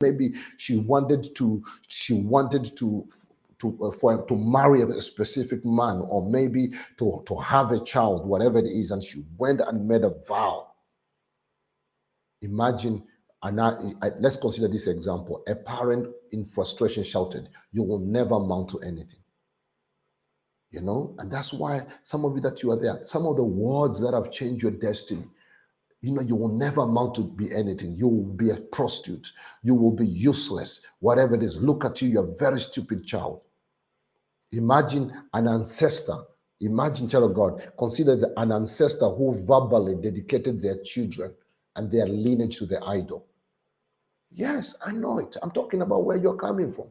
maybe she wanted to for to marry a specific man, or maybe to have a child, whatever it is, and she went and made a vow. Imagine, let's consider this example. A parent in frustration shouted, "You will never amount to anything." And that's why some of you that you are there, some of the words that have changed your destiny, you will never amount to be anything. You will be a prostitute. You will be useless. Whatever it is, look at you, you're a very stupid child. Imagine an ancestor. Imagine, child of God, consider an ancestor who verbally dedicated their children and their lineage to the idol. Yes, I know it. I'm talking about where you're coming from.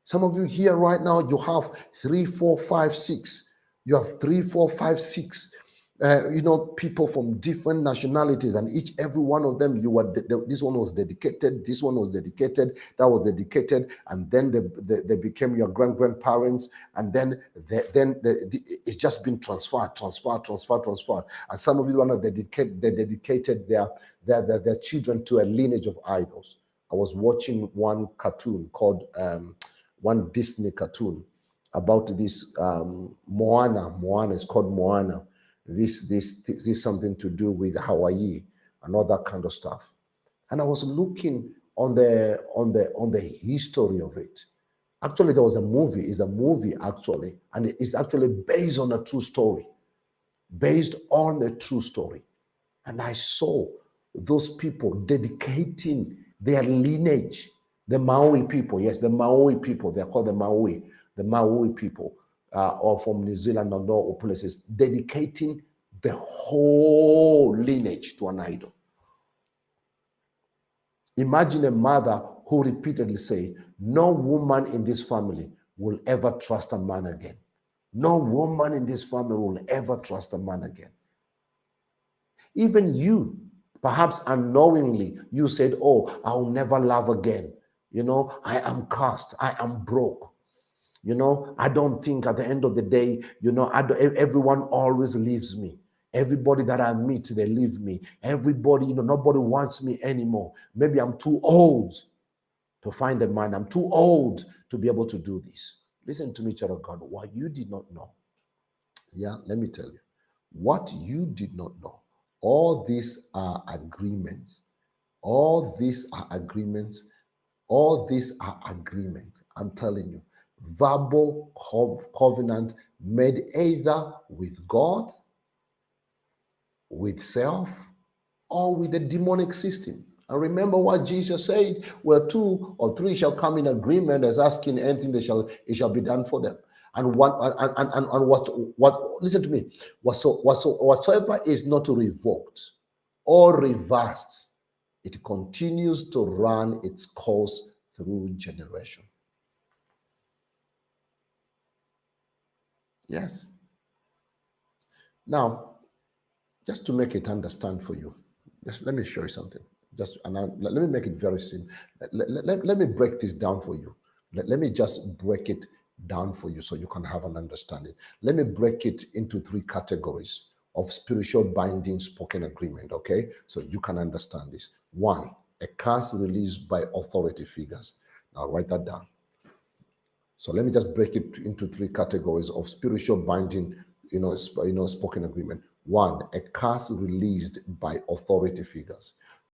Some of you here right now, you have 3, 4, 5, 6. You have 3, 4, 5, 6. People from different nationalities, and every one of them, this one was dedicated, this one was dedicated, that was dedicated, and then they became your grandparents, and then it's just been transferred. And some of you are not dedicated their children to a lineage of idols. I was watching one cartoon called one Disney cartoon about this Moana. It's called Moana. This something to do with Hawaii and all that kind of stuff. And I was looking on the history of it. Actually, there was a movie. It's a movie actually, and it's actually based on a true story. And I saw those people dedicating their lineage. The Maui people, yes, the Maui people. They're called the Maui people. Or from New Zealand and all places, dedicating the whole lineage to an idol. Imagine a mother who repeatedly say, "No woman in this family will ever trust a man again. No woman in this family will ever trust a man again." Even you, perhaps unknowingly, you said, "Oh, I'll never love again. I am cursed. I am broke. I don't think at the end of the day, everyone always leaves me. Everybody that I meet, they leave me. Everybody, nobody wants me anymore. Maybe I'm too old to find a man. I'm too old to be able to do this." Listen to me, child of God. What you did not know. Yeah, let me tell you. What you did not know. All these are agreements. All these are agreements. All these are agreements. I'm telling you. Verbal covenant made either with God, with self, or with the demonic system. And remember what Jesus said: where 2 or 3 shall come in agreement as asking anything, it shall be done for them. And what listen to me, whatsoever is not revoked or reversed, it continues to run its course through generation. Yes. Now, just to make it understand for you, let me show you something. Let me make it very simple. Let me break this down for you. Let me just break it down for you so you can have an understanding. Let me break it into 3 categories of spiritual binding spoken agreement, okay? So you can understand this. 1, a curse released by authority figures. Now write that down. So let me just break it into 3 categories of spiritual binding, spoken agreement. 1, a curse released by authority figures.